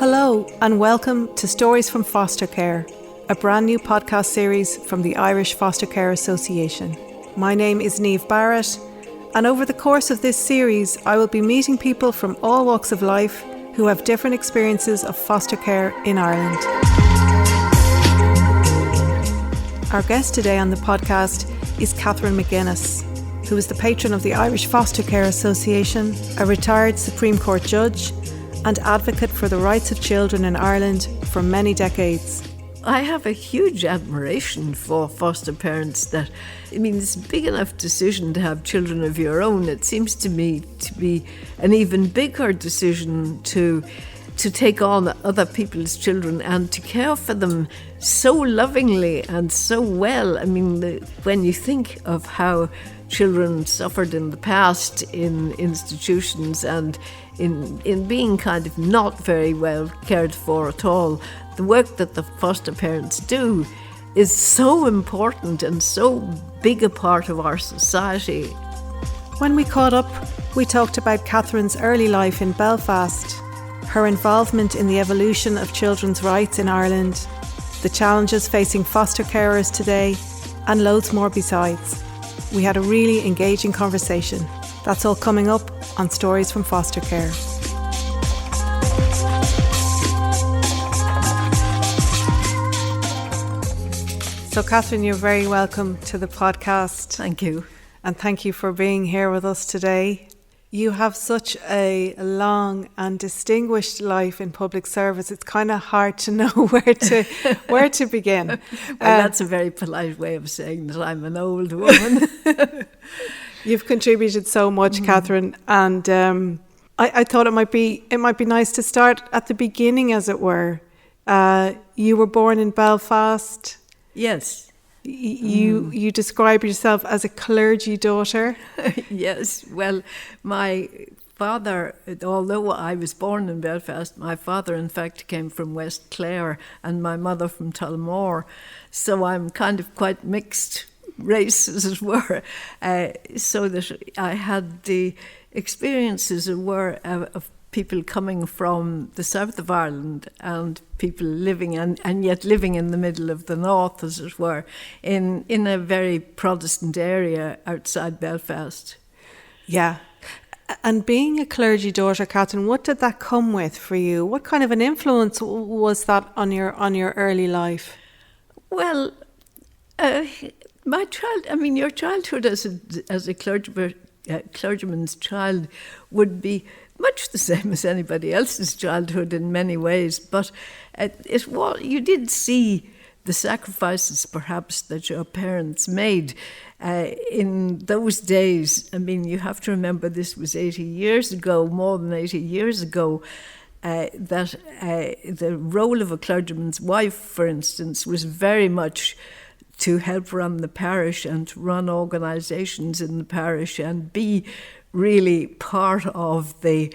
Hello and welcome to Stories from Foster Care, a brand new podcast series from the Irish Foster Care Association. My name is Niamh Barrett, and over the course of this series I will be meeting people from all walks of life who have different experiences of foster care in Ireland. Our guest today on the podcast is Catherine McGuinness, who is the patron of the Irish Foster Care Association, a retired Supreme Court judge and advocate for the rights of children in Ireland for many decades. I have a huge admiration for foster parents it's a big enough decision to have children of your own. It seems to me to be an even bigger decision to take on other people's children and to care for them so lovingly and so well. When you think of how children suffered in the past in institutions and in being kind of not very well cared for at all, the work that the foster parents do is so important and so big a part of our society. When we caught up, we talked about Catherine's early life in Belfast, her involvement in the evolution of children's rights in Ireland, the challenges facing foster carers today, and loads more besides. We had a really engaging conversation. That's all coming up on Stories from Foster Care. So Catherine, you're very welcome to the podcast. Thank you. And thank you for being here with us today. You have such a long and distinguished life in public service. It's kind of hard to know where to begin. Well, that's a very polite way of saying that I'm an old woman. You've contributed so much, Catherine, and I thought it might be nice to start at the beginning, as it were. You were born in Belfast. Yes. You describe yourself as a clergy daughter. Yes. Well, my father, although I was born in Belfast, my father in fact came from West Clare and my mother from Tullamore. So I'm kind of quite mixed race, as it were. So that I had the experiences, as it were, of people coming from the south of Ireland and people living and yet living in the middle of the north, as it were, in a very Protestant area outside Belfast. Yeah. And being a clergy daughter, Catherine, what did that come with for you? What kind of an influence was that on your early life? Well, your childhood as a clergyman's child would be much the same as anybody else's childhood in many ways, but you did see the sacrifices perhaps that your parents made in those days. You have to remember this was 80 years ago, more than 80 years ago, that the role of a clergyman's wife, for instance, was very much to help run the parish and to run organisations in the parish and be really part of the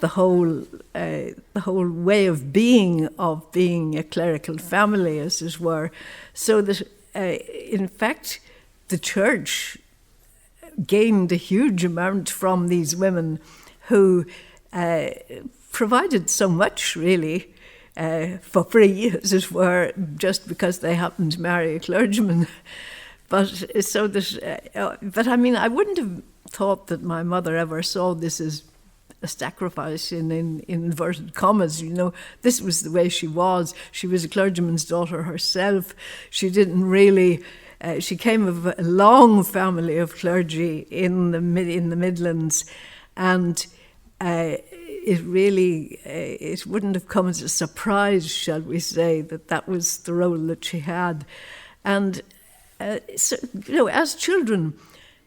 whole way of being a clerical family, as it were. So that in fact the church gained a huge amount from these women who provided so much really for free, as it were, just because they happened to marry a clergyman. But I wouldn't have thought that my mother ever saw this as a sacrifice in inverted commas. This was the way she was. She was a clergyman's daughter herself. She didn't really. She came of a long family of clergy in the Midlands, and it wouldn't have come as a surprise, shall we say, that was the role that she had. And as children,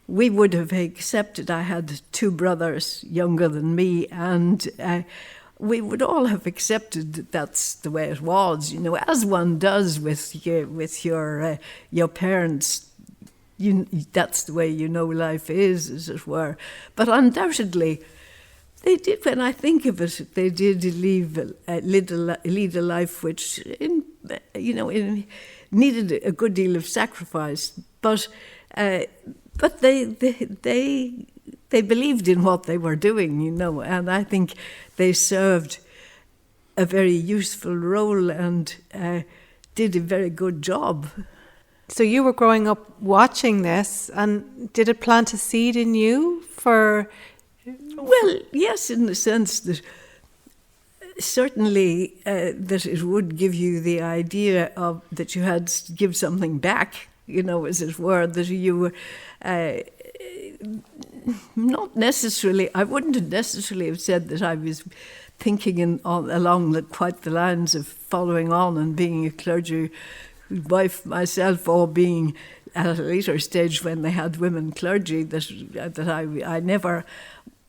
we would have accepted. I had two brothers younger than me, and we would all have accepted that that's the way it was. As one does with your parents. That's the way life is, as it were. But undoubtedly, they did. When I think of it, they did lead a life which, needed a good deal of sacrifice, but they believed in what they were doing, and I think they served a very useful role and did a very good job. So you were growing up watching this, and did it plant a seed in you for... Well, yes, in the sense that certainly that it would give you the idea of that you had to give something back, as it were, that you were not necessarily, I wouldn't necessarily have said that I was thinking along quite the lines of following on and being a clergy wife myself, or being at a later stage when they had women clergy, that I never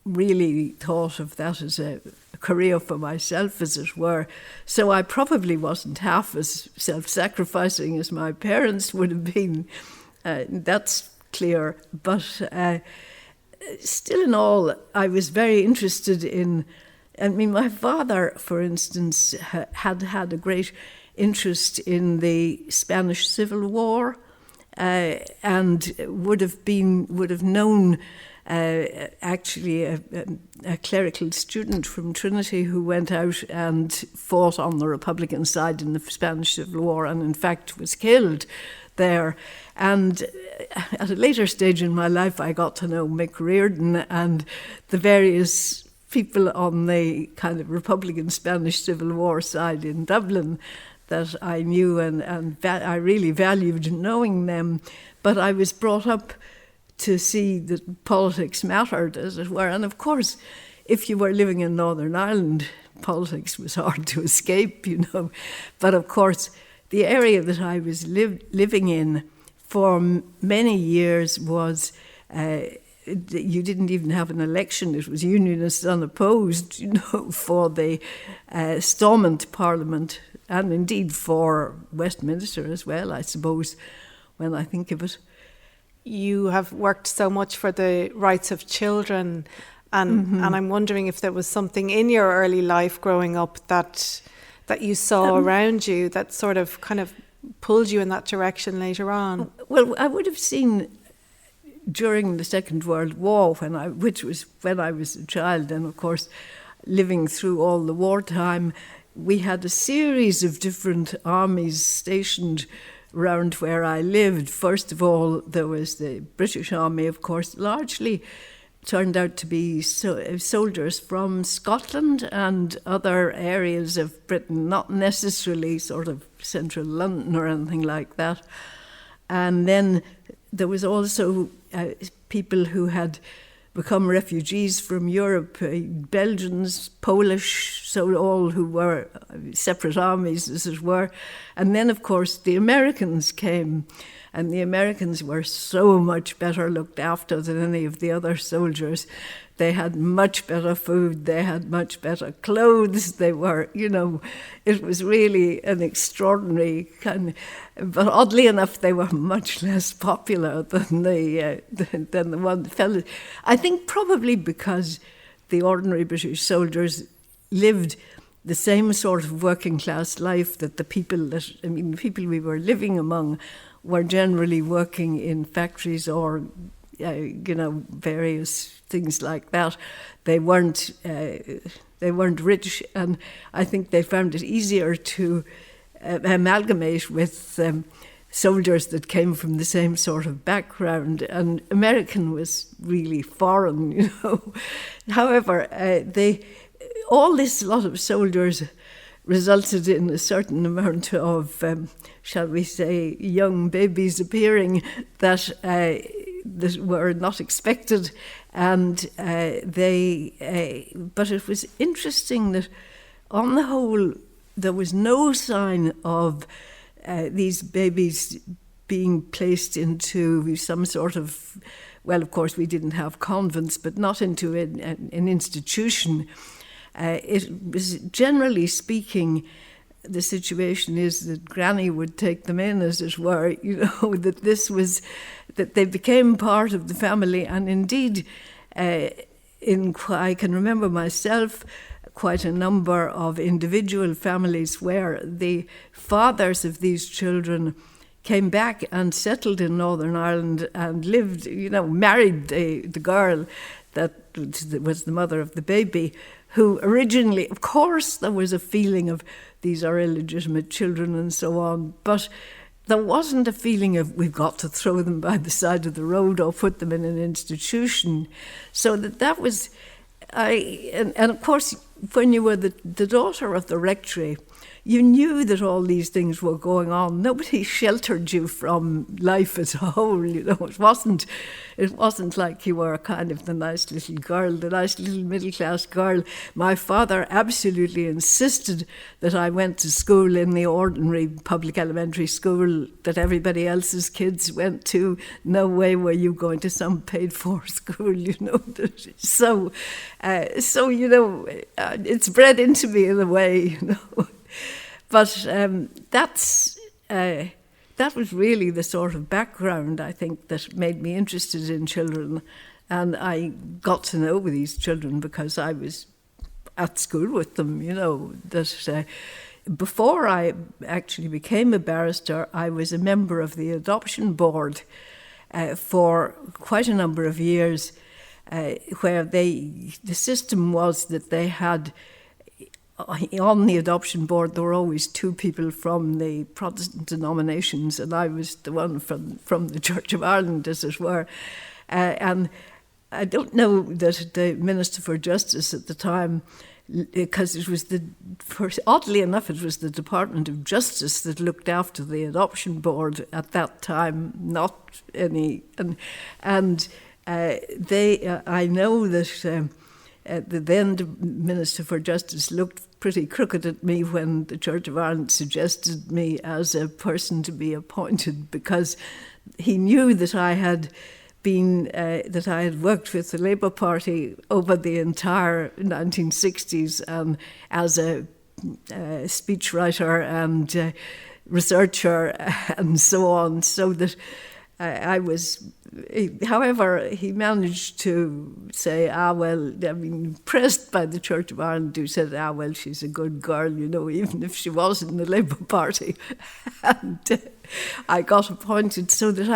really thought of that as a career for myself, as it were. So I probably wasn't half as self-sacrificing as my parents would have been. That's clear. But still in all, I was very interested in... my father, for instance, had a great interest in the Spanish Civil War, and would have known actually a clerical student from Trinity who went out and fought on the Republican side in the Spanish Civil War, and in fact was killed there. And at a later stage in my life, I got to know Mick Reardon and the various people on the kind of Republican Spanish Civil War side in Dublin that I knew, and I really valued knowing them. But I was brought up to see that politics mattered, as it were. And of course, if you were living in Northern Ireland, politics was hard to escape, But of course, the area that I was living in for many years was... you didn't even have an election. It was Unionist unopposed, for the Stormont Parliament, and indeed for Westminster as well, I suppose, when I think of it. You have worked so much for the rights of children, and I'm wondering if there was something in your early life growing up that you saw around you that sort of kind of pulled you in that direction later on. Well, I would have seen during the Second World War, which was when I was a child, and of course living through all the wartime, we had a series of different armies stationed around where I lived. First of all, there was the British Army, of course, largely turned out to be soldiers from Scotland and other areas of Britain, not necessarily sort of central London or anything like that. And then there was also people who had become refugees from Europe, Belgians, Polish, so all who were separate armies, as it were. And then, of course, the Americans came, and the Americans were so much better looked after than any of the other soldiers. They had much better food, they had much better clothes, they were, it was really an extraordinary kind of, but oddly enough, they were much less popular than the one fellows. I think probably because the ordinary British soldiers lived the same sort of working class life that the people we were living among were generally working in factories or various things like that. They weren't rich, and I think they found it easier to amalgamate with soldiers that came from the same sort of background. And American was really foreign, However, all this lot of soldiers resulted in a certain amount of, shall we say, young babies appearing that were not expected, and but it was interesting that on the whole there was no sign of these babies being placed into some sort of, well, of course we didn't have convents, but not into an institution. It was, generally speaking, the situation is that Granny would take them in, as it were, that they became part of the family. And indeed, I can remember myself quite a number of individual families where the fathers of these children came back and settled in Northern Ireland and lived, married the girl that was the mother of the baby, who originally, of course, there was a feeling of these are illegitimate children and so on, but there wasn't a feeling of we've got to throw them by the side of the road or put them in an institution. So that was, and of course, when you were the daughter of the rectory, you knew that all these things were going on. Nobody sheltered you from life as a whole. It wasn't like you were kind of the nice little girl, the nice little middle-class girl. My father absolutely insisted that I went to school in the ordinary public elementary school that everybody else's kids went to. No way were you going to some paid-for school, So, it's bred into me in a way, But that was really the sort of background, I think, that made me interested in children. And I got to know these children because I was at school with them, before I actually became a barrister, I was a member of the adoption board for quite a number of years, where the system was that they had, on the adoption board, there were always two people from the Protestant denominations, and I was the one from the Church of Ireland, as it were. And I don't know that the Minister for Justice at the time, because it was oddly enough, it was the Department of Justice that looked after the adoption board at that time, not any. And I know that the then Minister for Justice looked pretty crooked at me when the Church of Ireland suggested me as a person to be appointed, because he knew that I had worked with the Labour Party over the entire 1960s as a speechwriter and researcher and so on, so that I was. However, he managed to say, impressed by the Church of Ireland, who said, she's a good girl, even if she was in the Labour Party. And I got appointed, so that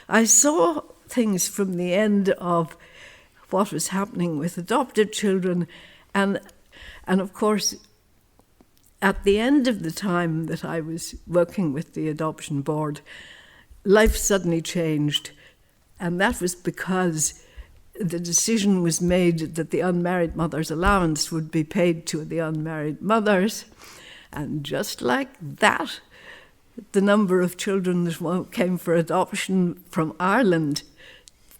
I saw things from the end of what was happening with adopted children. And of course, at the end of the time that I was working with the adoption board, life suddenly changed. And that was because the decision was made that the unmarried mother's allowance would be paid to the unmarried mothers. And just like that, the number of children that came for adoption from Ireland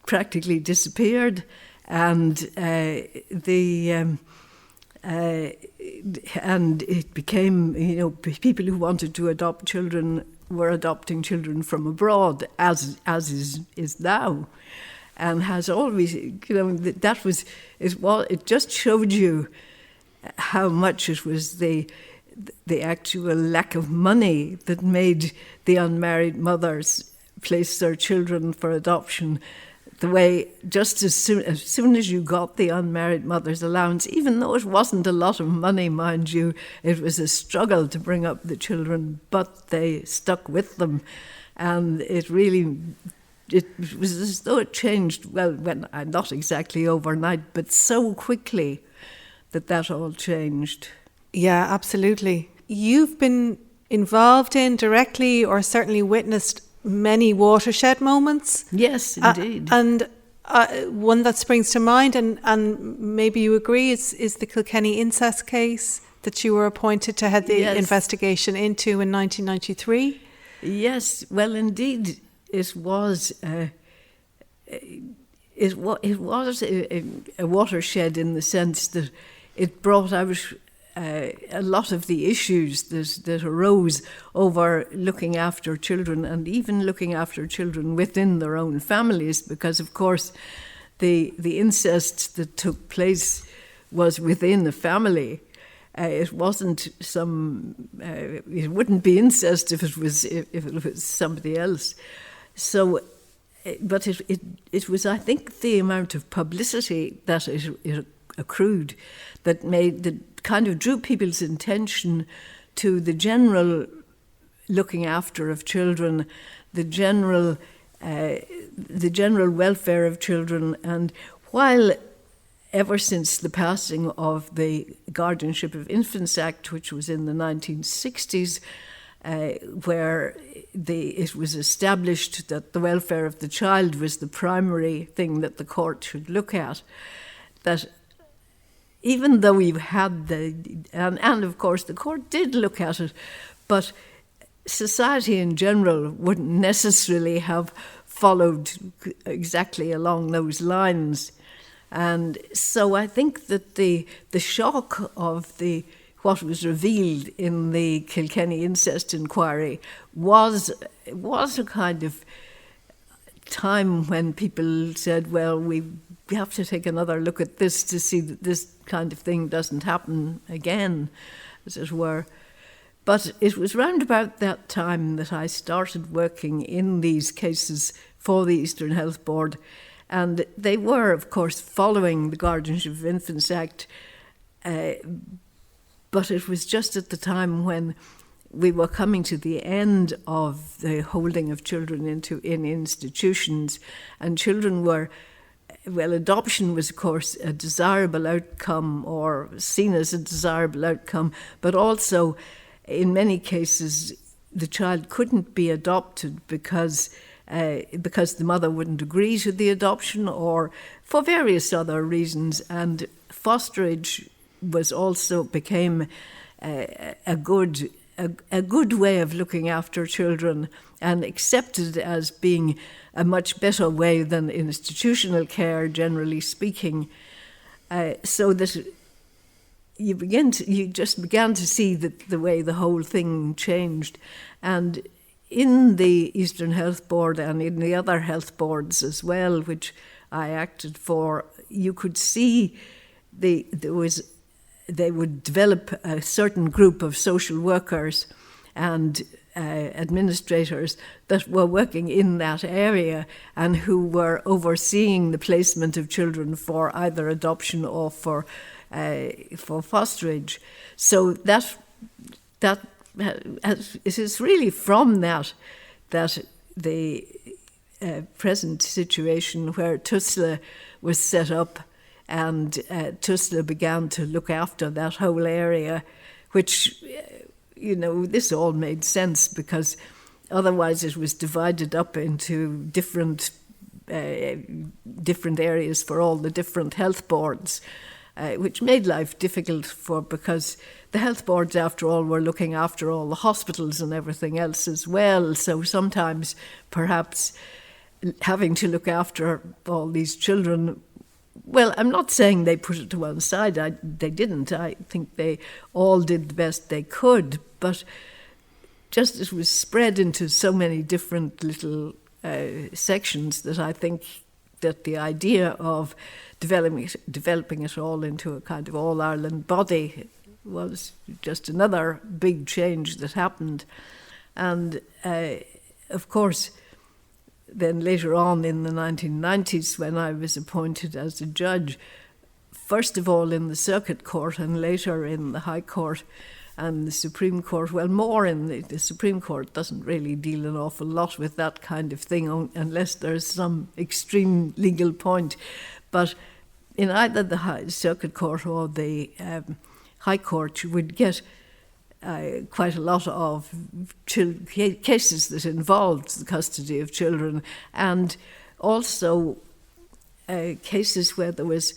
practically disappeared. And and it became, people who wanted to adopt children were adopting children from abroad, as is now, and has always, it just showed you how much it was the actual lack of money that made the unmarried mothers place their children for adoption. The way, just as soon as you got the unmarried mother's allowance, even though it wasn't a lot of money, mind you, it was a struggle to bring up the children, but they stuck with them. And it was as though it changed, not exactly overnight, but so quickly that all changed. Yeah, absolutely. You've been involved in directly, or certainly witnessed, many watershed moments. Yes, indeed. And one that springs to mind, and maybe you agree, is the Kilkenny incest case that you were appointed to head the investigation into in 1993. Yes, well, indeed, it was. It was a watershed in the sense that it brought out a lot of the issues that arose over looking after children, and even looking after children within their own families, because of course the incest that took place was within the family. It wasn't it wouldn't be incest if it was somebody else. So, but it was, I think, the amount of publicity that it accrued that kind of drew people's attention to the general looking after of children, the general welfare of children. And while ever since the passing of the Guardianship of Infants Act, which was in the 1960s, where it was established that the welfare of the child was the primary thing that the court should look at, that even though we've had and of course the court did look at it, but society in general wouldn't necessarily have followed exactly along those lines. And so I think that the shock of what was revealed in the Kilkenny incest inquiry was a kind of time when people said, well, we have to take another look at this to see that this kind of thing doesn't happen again, as it were. But it was round about that time that I started working in these cases for the Eastern Health Board. And they were, of course, following the Guardianship of Infants Act, but it was just at the time when we were coming to the end of the holding of children in institutions, and children were, well, adoption was, of course, a desirable outcome or seen as a desirable outcome, but also in many cases the child couldn't be adopted because the mother wouldn't agree to the adoption or for various other reasons, and fosterage became a good way of looking after children and accepted as being a much better way than institutional care, generally speaking. So that you just began to see the way the whole thing changed. And in the Eastern Health Board and in the other health boards as well, which I acted for, you could see they would develop a certain group of social workers and administrators that were working in that area and who were overseeing the placement of children for either adoption or for fosterage. So that it is really from that the present situation where TUSLA was set up, and TUSLA began to look after that whole area, which, this all made sense because otherwise it was divided up into different areas for all the different health boards, which made life difficult because the health boards, after all, were looking after all the hospitals and everything else as well. So sometimes perhaps having to look after all these children, well, I'm not saying they put it to one side. They didn't. I think they all did the best they could. But just it was spread into so many different little sections that I think that the idea of developing it all into a kind of all-Ireland body was just another big change that happened. And, of course, then later on in the 1990s, when I was appointed as a judge, first of all in the Circuit Court and later in the High Court and the Supreme Court, well, more in the Supreme Court doesn't really deal an awful lot with that kind of thing unless there's some extreme legal point. But in either the Circuit Court or the High Court, you would get quite a lot of cases that involved the custody of children, and also cases where there was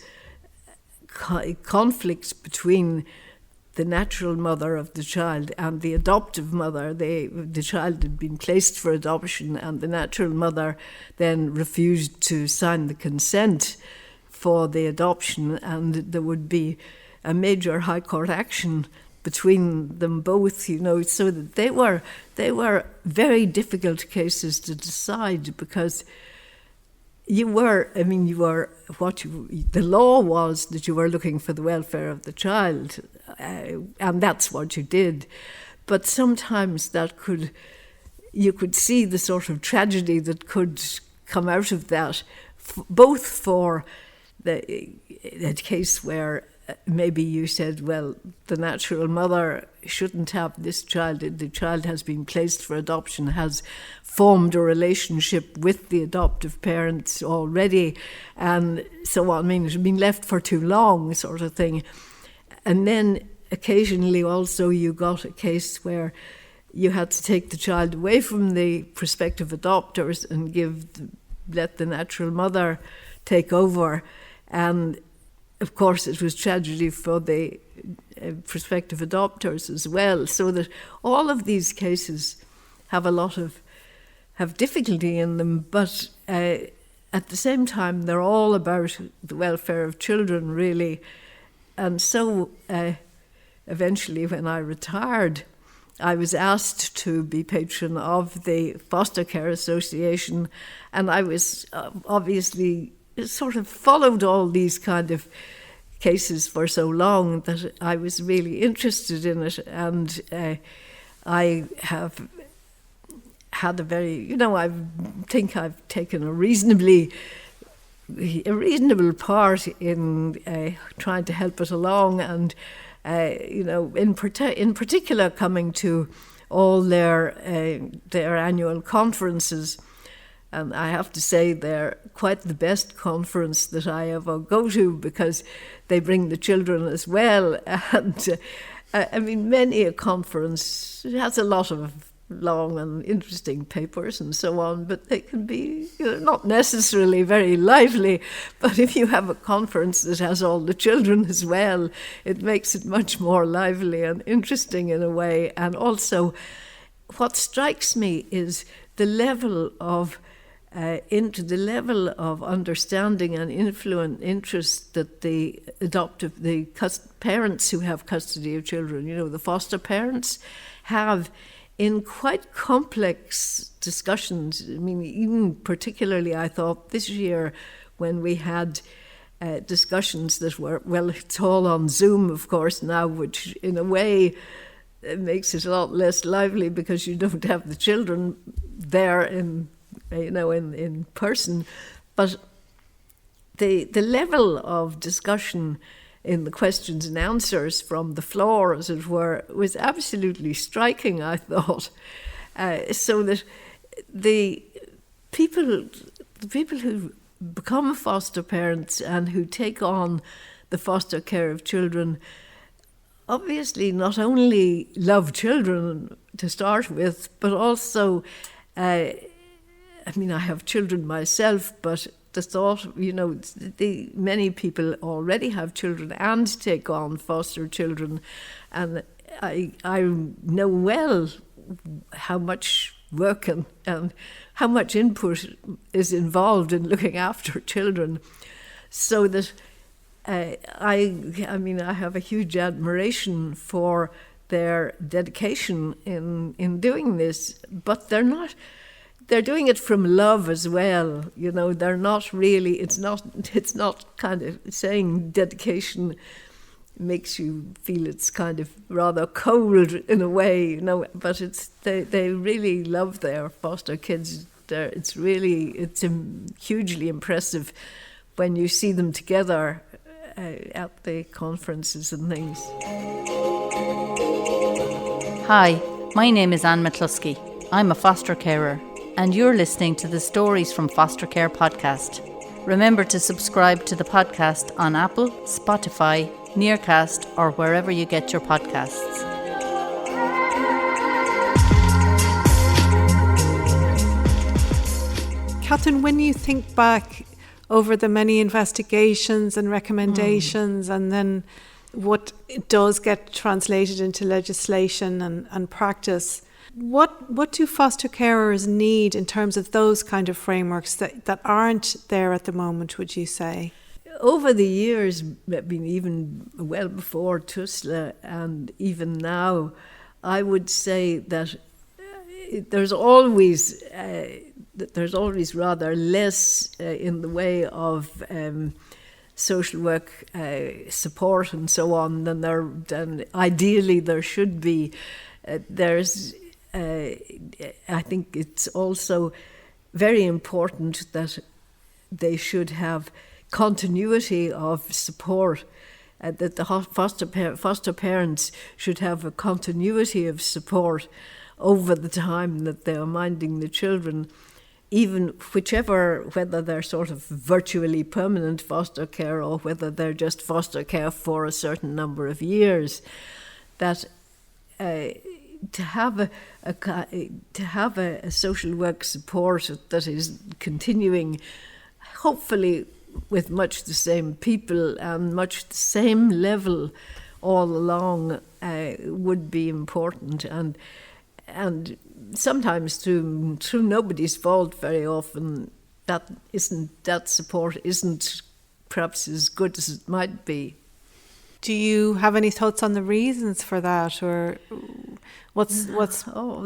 conflicts between the natural mother of the child and the adoptive mother. The child had been placed for adoption and the natural mother then refused to sign the consent for the adoption, and there would be a major High Court action between them both, so that they were very difficult cases to decide because the law was that you were looking for the welfare of the child, and that's what you did. But sometimes you could see the sort of tragedy that could come out of that, both for the case where maybe you said, well, the natural mother shouldn't have this child. The child has been placed for adoption, has formed a relationship with the adoptive parents already, and so on. I mean, it had been left for too long, sort of thing. And then occasionally also you got a case where you had to take the child away from the prospective adopters and let the natural mother take over. And of course, it was tragedy for the prospective adopters as well. So that all of these cases have have difficulty in them, but at the same time, they're all about the welfare of children, really. And so eventually, when I retired, I was asked to be patron of the Foster Care Association, and I was obviously sort of followed all these kind of cases for so long that I was really interested in it, and I have had I think I've taken a reasonable part in trying to help it along, and in particular coming to all their annual conferences. And I have to say they're quite the best conference that I ever go to, because they bring the children as well. And I mean, many a conference has a lot of long and interesting papers and so on, but they can be not necessarily very lively. But if you have a conference that has all the children as well, it makes it much more lively and interesting in a way. And also, what strikes me is the level of understanding and interest that the parents who have custody of children, the foster parents, have in quite complex discussions. I mean, even particularly, I thought this year when we had discussions that were, well, it's all on Zoom, of course, now, which in a way makes it a lot less lively because you don't have the children there in person. But the level of discussion in the questions and answers from the floor, as it were, was absolutely striking, I thought. So that the people who become foster parents and who take on the foster care of children obviously not only love children to start with, but also, I have children myself, but the thought, many people already have children and take on foster children. And I know well how much work and how much input is involved in looking after children. So that I have a huge admiration for their dedication in doing this, but they're doing it from love as well. They're not really, it's not kind of saying dedication makes you feel it's kind of rather cold in a way, but they really love their foster kids. It's hugely impressive when you see them together at the conferences and things. Hi, my name is Anne McCluskey. I'm a foster carer, and you're listening to the Stories from Foster Care podcast. Remember to subscribe to the podcast on Apple, Spotify, Nearcast, or wherever you get your podcasts. Catherine, when you think back over the many investigations and recommendations and then what does get translated into legislation and practice, what do foster carers need in terms of those kind of frameworks that aren't there at the moment, would you say? Over the years, even well before TUSLA and even now, I would say that there's always rather less in the way of social work support and so on than ideally there should be. I think it's also very important that they should have continuity of support. that the foster parents should have a continuity of support over the time that they are minding the children, even whether they're sort of virtually permanent foster care or whether they're just foster care for a certain number of years, that to have a social work support that is continuing, hopefully with much the same people and much the same level all along, would be important, and sometimes through nobody's fault, very often that support isn't perhaps as good as it might be. Do you have any thoughts on the reasons for that, or what's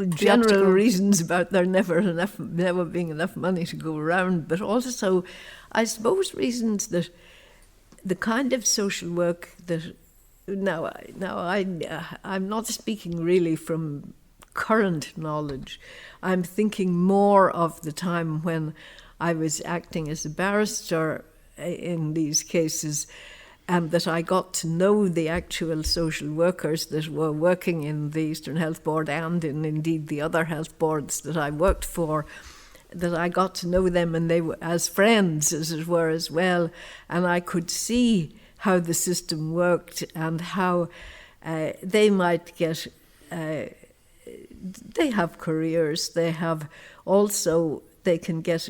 general reasons about there never being enough money to go around, but also I suppose reasons that the kind of social work that I'm not speaking really from current knowledge. I'm thinking more of the time when I was acting as a barrister in these cases, and that I got to know the actual social workers that were working in the Eastern Health Board and in indeed the other health boards that I worked for, that I got to know them, and they were as friends, as it were, as well, and I could see how the system worked and how they might get... they have careers, they can get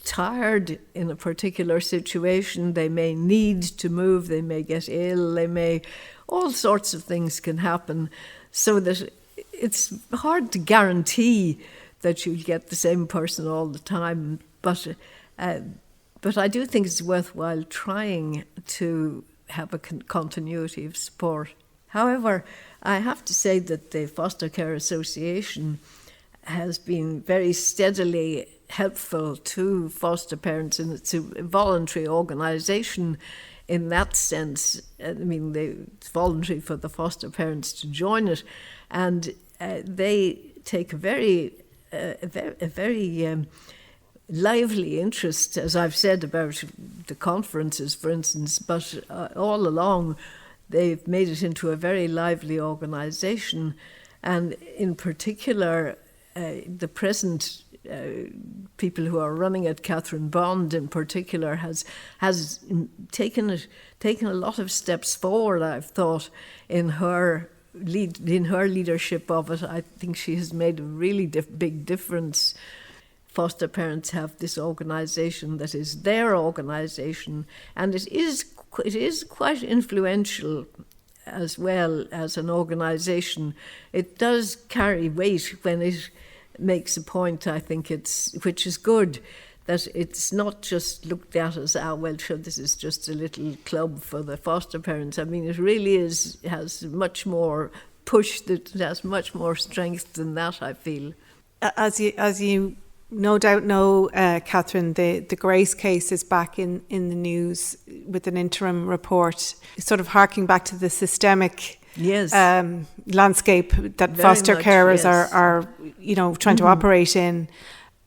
tired in a particular situation, they may need to move, they may get ill, all sorts of things can happen, so that it's hard to guarantee that you'll get the same person all the time, but I do think it's worthwhile trying to have a continuity of support. However, I have to say that the Foster Care Association has been very steadily helpful to foster parents, and it's a voluntary organisation in that sense. I mean, it's voluntary for the foster parents to join it, and they take a very lively interest, as I've said, about the conferences, for instance, but all along they've made it into a very lively organisation, and in particular the present people who are running it, Catherine Bond in particular, has taken a lot of steps forward, I've thought, in her leadership of it. I think she has made a really big difference. Foster parents have this organisation that is their organisation, and it is quite influential as well as an organisation. It does carry weight when it makes a point, I think, which is good, that it's not just looked at as, this is just a little club for the foster parents. I mean, it really has much more push, that has much more strength than that, I feel. As you no doubt know, Catherine, the Grace case is back in the news with an interim report, sort of harking back to the systemic landscape that very foster carers are trying to operate in.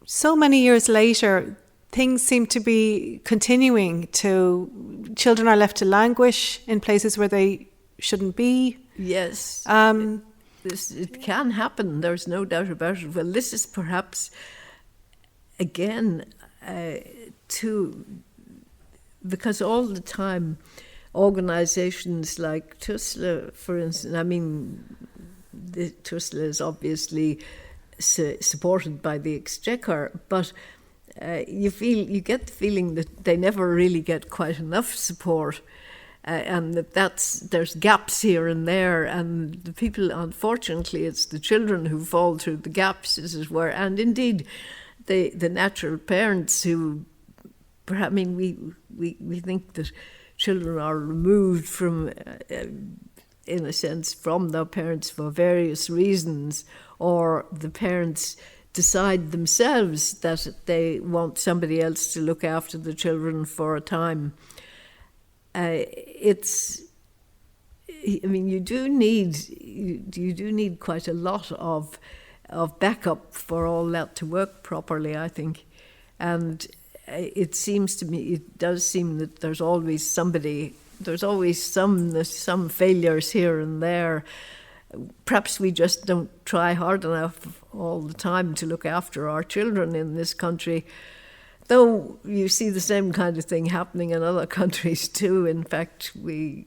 So many years later, things seem to be continuing. Children are left to languish in places where they shouldn't be. Yes, it can happen. There's no doubt about it. Well, this is perhaps again because all the time organisations like TUSLA, for instance, I mean, the TUSLA is obviously supported by the Exchequer, but you get the feeling that they never really get quite enough support, and there's gaps here and there, and the people, unfortunately, it's the children who fall through the gaps, as it were, and indeed the natural parents who, perhaps, I mean, we think that children are removed from, in a sense, from their parents for various reasons, or the parents decide themselves that they want somebody else to look after the children for a time. You do need quite a lot of backup for all that to work properly, I think, and it does seem that there's always somebody there's always some failures here and there. Perhaps we just don't try hard enough all the time to look after our children in this country, though you see the same kind of thing happening in other countries too. In fact, you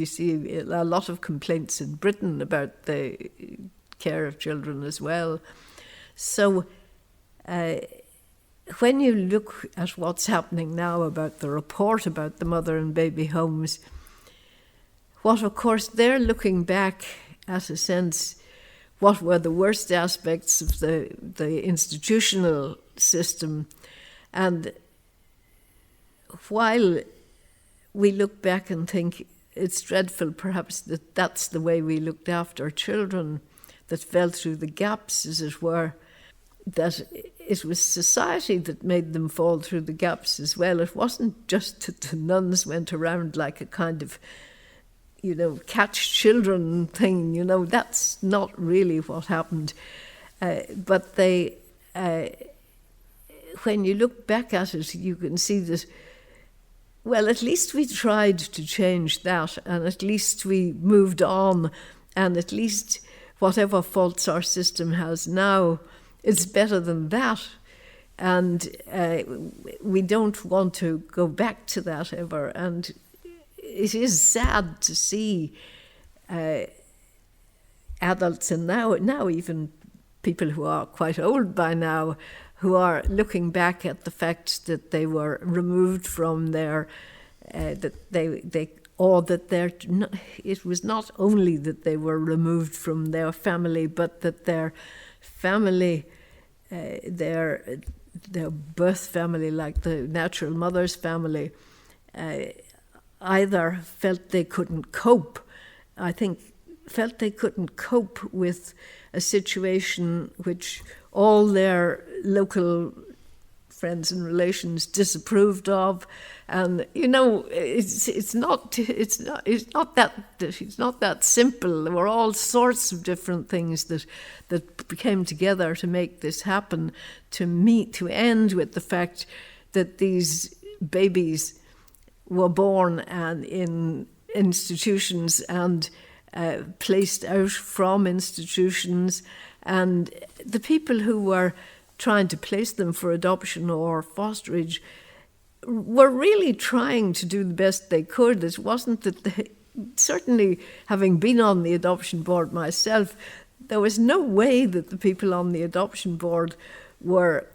see a lot of complaints in Britain about the care of children as well. So when you look at what's happening now about the report about the mother and baby homes, what of course they're looking back at a sense, what were the worst aspects of the institutional system. And while we look back and think it's dreadful perhaps that that's the way we looked after children, that fell through the gaps, as it were, that it was society that made them fall through the gaps as well. It wasn't just that the nuns went around like a kind of, catch children thing, that's not really what happened. But they, when you look back at it, you can see that, well, at least we tried to change that, and at least we moved on, and at least whatever faults our system has now, it's better than that. And we don't want to go back to that ever. And it is sad to see adults, and now even people who are quite old by now, who are looking back at the fact that they were removed from their, it was not only that they were removed from their family, but that their family, their birth family, like the natural mother's family, either felt they couldn't cope, felt they couldn't cope with a situation which all their local friends and relations disapproved of, and it's not that simple. There were all sorts of different things that came together to make this happen, to end with the fact that these babies were born and in institutions and placed out from institutions, and the people who were trying to place them for adoption or fosterage were really trying to do the best they could. It wasn't that they, certainly having been on the adoption board myself, there was no way that the people on the adoption board were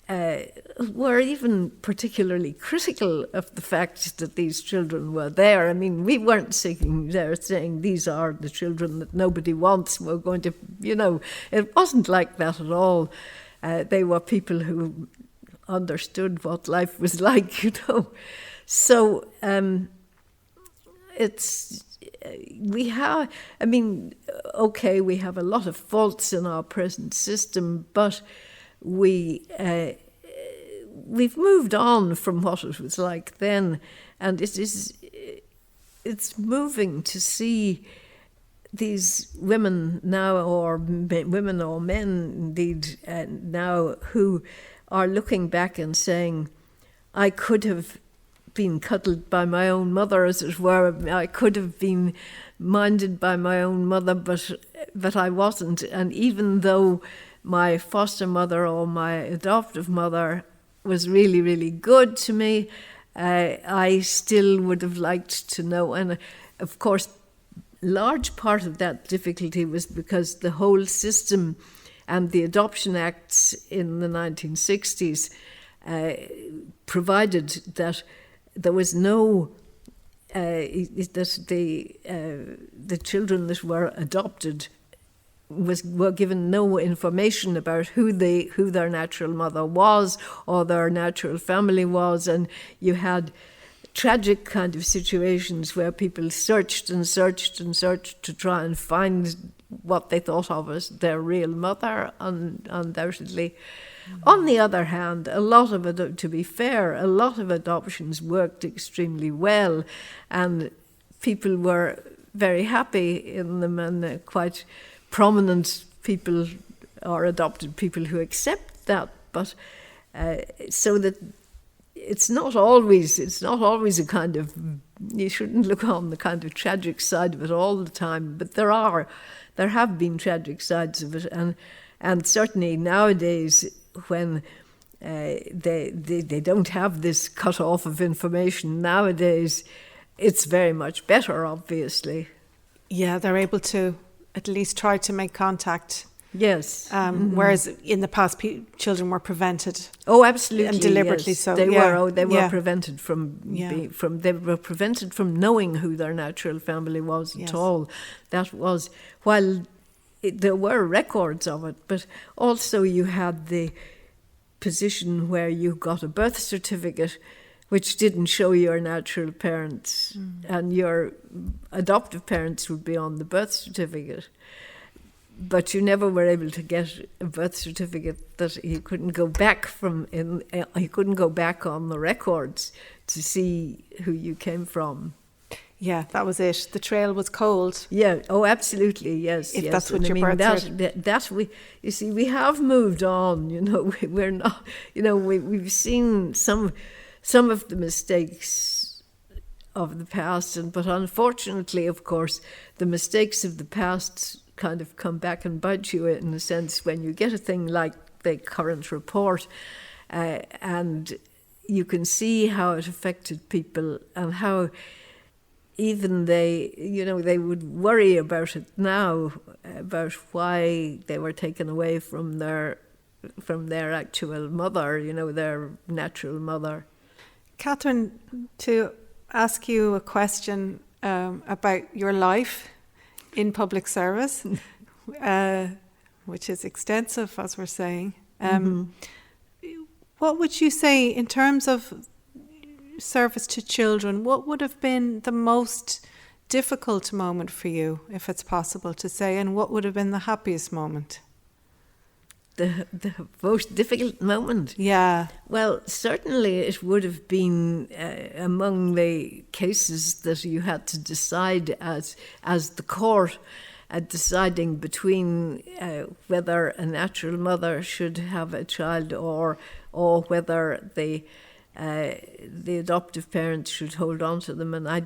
even particularly critical of the fact that these children were there. I mean, we weren't sitting there saying these are the children that nobody wants, we're going to, it wasn't like that at all. They were people who understood what life was like, So we have a lot of faults in our present system, but we've moved on from what it was like then, and it's moving to see these women now, or women or men indeed now, who are looking back and saying, I could have been cuddled by my own mother, as it were. I could have been minded by my own mother, but I wasn't. And even though my foster mother or my adoptive mother was really, really good to me, I still would have liked to know. And of course, large part of that difficulty was because the whole system and the Adoption Acts in the 1960s provided that there was no that the children that were adopted were given no information about who their natural mother was or their natural family was, and you had tragic kind of situations where people searched and searched and searched to try and find what they thought of as their real mother, undoubtedly. On the other hand, to be fair, a lot of adoptions worked extremely well, and people were very happy in them, and quite prominent people or adopted people who accept that. But so that it's not always a kind of, you shouldn't look on the kind of tragic side of it all the time, but there have been tragic sides of it, and certainly nowadays when they don't have this cut off of information nowadays, it's very much better, obviously. Yeah, they're able to at least try to make contact. Yes. Whereas in the past, children were prevented. Oh, absolutely. And deliberately yes. so. They yeah. were. Oh, they were yeah. prevented they were prevented from knowing who their natural family was yes. at all. That was while there were records of it, but also you had the position where you got a birth certificate which didn't show your natural parents, and your adoptive parents would be on the birth certificate. But you never were able to get a birth certificate that you couldn't go back from. You couldn't go back on the records to see who you came from. Yeah, that was it. The trail was cold. Yeah. Oh, absolutely. Yes. If yes. that's what and your birth certificate. You see, we have moved on. You know, we're not. You know, we've seen some of the mistakes of the past, but unfortunately, of course, the mistakes of the past kind of come back and bite you in a sense when you get a thing like the current report, and you can see how it affected people and how even they would worry about it now, about why they were taken away from their actual mother, their natural mother. Catherine, to ask you a question about your life in public service, which is extensive, as we're saying. What would you say in terms of service to children? What would have been the most difficult moment for you, if it's possible to say, and what would have been the happiest moment? The most difficult moment? Yeah. Well, certainly it would have been among the cases that you had to decide as the court, deciding between whether a natural mother should have a child or whether the adoptive parents should hold on to them. And I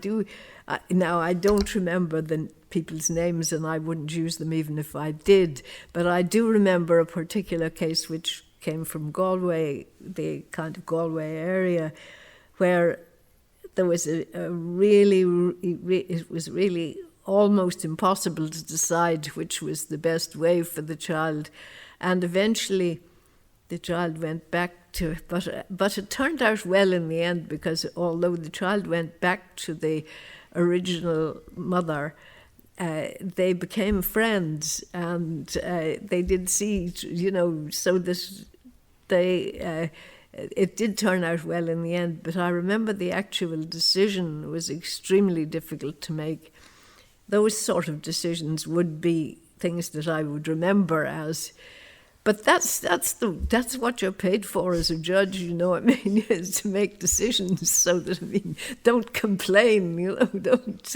don't remember the people's names, and I wouldn't use them even if I did, but I do remember a particular case which came from Galway, the kind of Galway area, where there was it was really almost impossible to decide which was the best way for the child, and eventually the child went back to, but it turned out well in the end, because although the child went back to the original mother, they became friends, and they did see, so that it did turn out well in the end. But I remember the actual decision was extremely difficult to make. Those sort of decisions would be things that I would remember as. But that's what you're paid for as a judge, is to make decisions. So that, don't complain, don't.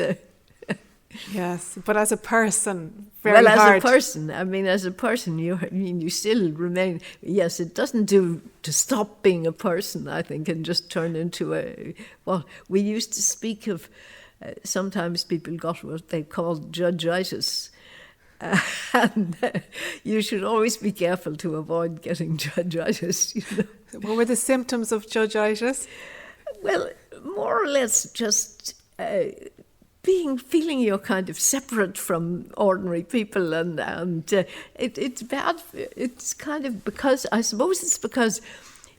Yes, but as a person, very hard. As a person, you still remain. Yes, it doesn't do to stop being a person, I think, and just turn into a. Well, we used to speak of. Sometimes people got what they called judgeitis. And you should always be careful to avoid getting judgeitis. What were the symptoms of judgeitis? Well, more or less just feeling you're kind of separate from ordinary people, and it's bad. It's kind of because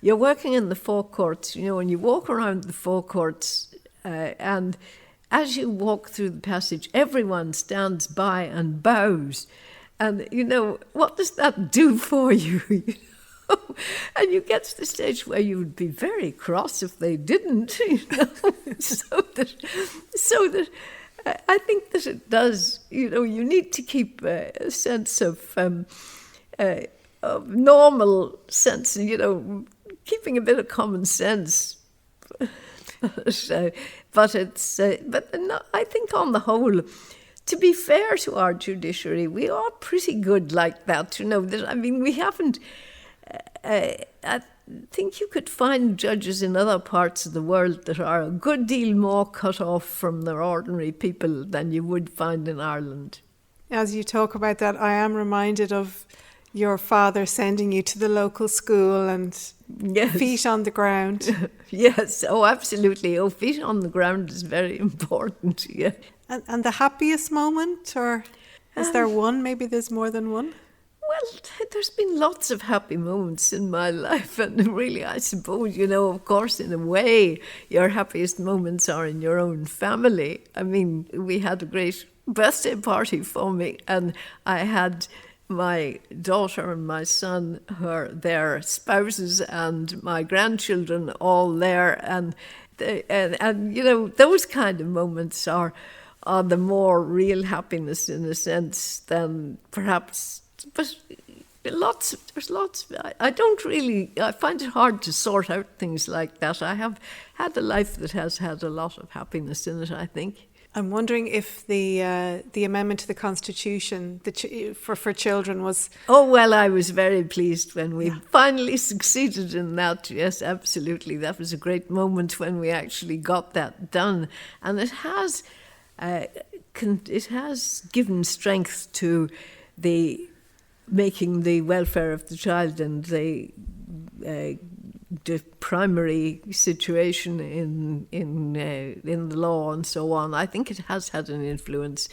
you're working in the forecourts, and you walk around the forecourts, and as you walk through the passage, everyone stands by and bows. And, what does that do for you? And you get to the stage where you would be very cross if they didn't, So that I think that it does, you need to keep a sense of normal sense, keeping a bit of common sense. But I think on the whole, to be fair to our judiciary, we are pretty good like that. We haven't. think you could find judges in other parts of the world that are a good deal more cut off from their ordinary people than you would find in Ireland. As you talk about that, I am reminded of your father sending you to the local school and Yes. feet on the ground. Yes, oh, absolutely. Oh, feet on the ground is very important, yeah. And the happiest moment, or is there one? Maybe there's more than one. Well, there's been lots of happy moments in my life, and really, I suppose, of course, in a way, your happiest moments are in your own family. I mean, we had a great birthday party for me, and I had my daughter and my son, their spouses, and my grandchildren all there, and those kind of moments are the more real happiness in a sense than perhaps. But there's lots. I find it hard to sort out things like that. I have had a life that has had a lot of happiness in it, I think. I'm wondering if the amendment to the Constitution for children was... Oh, well, I was very pleased when we finally succeeded in that. Yes, absolutely. That was a great moment when we actually got that done. And it has given strength to making the welfare of the child and the primary situation in the law and so on. I think it has had an influence,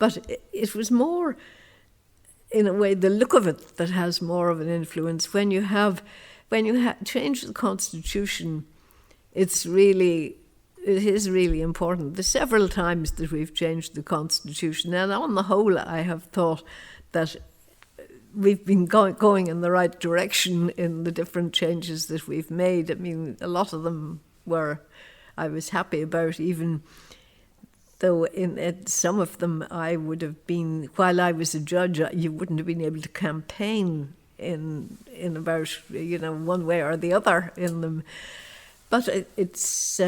but it was more, in a way, the look of it that has more of an influence. When you change the Constitution, it is really important. The several times that we've changed the Constitution, and on the whole, I have thought that we've been going in the right direction in the different changes that we've made. I mean, a lot of them I was happy about, even though in some of them I would have been, while I was a judge, you wouldn't have been able to campaign in about, one way or the other in them. But it's...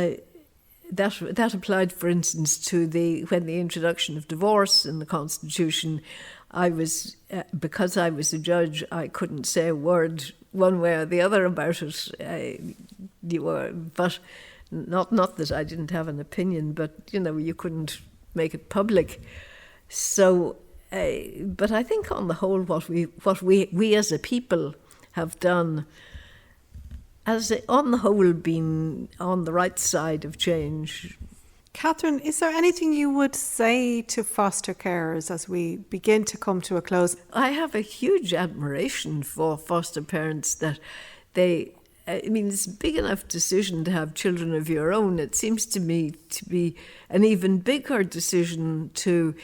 That applied, for instance, to when the introduction of divorce in the Constitution. Because I was a judge, I couldn't say a word one way or the other about it. But not that I didn't have an opinion, but you couldn't make it public. So, but I think on the whole, what we as a people have done, on the whole, been on the right side of change. Catherine, is there anything you would say to foster carers as we begin to come to a close? I have a huge admiration for foster parents that it's a big enough decision to have children of your own. It seems to me to be an even bigger decision to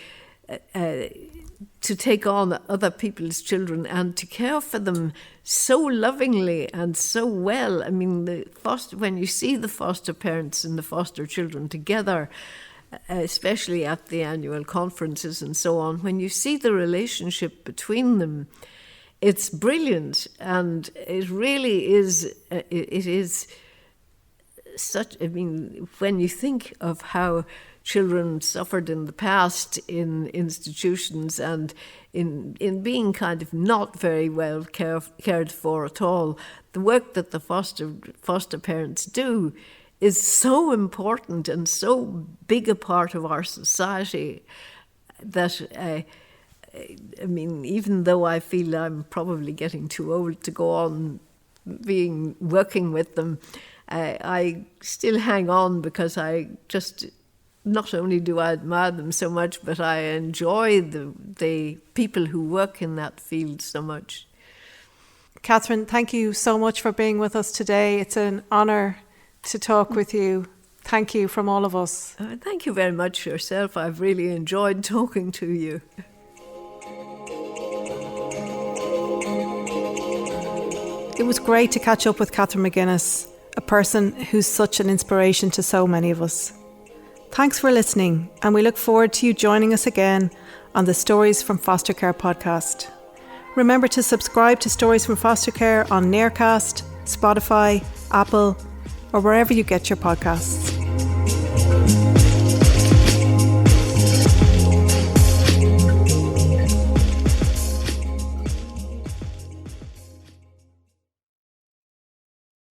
take on other people's children and to care for them so lovingly and so well. I mean, when you see the foster parents and the foster children together, especially at the annual conferences and so on, when you see the relationship between them, it's brilliant. And it really is, it is such, when you think of how children suffered in the past in institutions and in being kind of not very well cared for at all, the work that the foster parents do is so important and so big a part of our society that, even though I feel I'm probably getting too old to go on working with them, I still hang on because I just... Not only do I admire them so much, but I enjoy the people who work in that field so much. Catherine, thank you so much for being with us today. It's an honour to talk with you. Thank you from all of us. Thank you very much yourself. I've really enjoyed talking to you. It was great to catch up with Catherine McGuinness, a person who's such an inspiration to so many of us. Thanks for listening, and we look forward to you joining us again on the Stories from Foster Care podcast. Remember to subscribe to Stories from Foster Care on Nearcast, Spotify, Apple, or wherever you get your podcasts.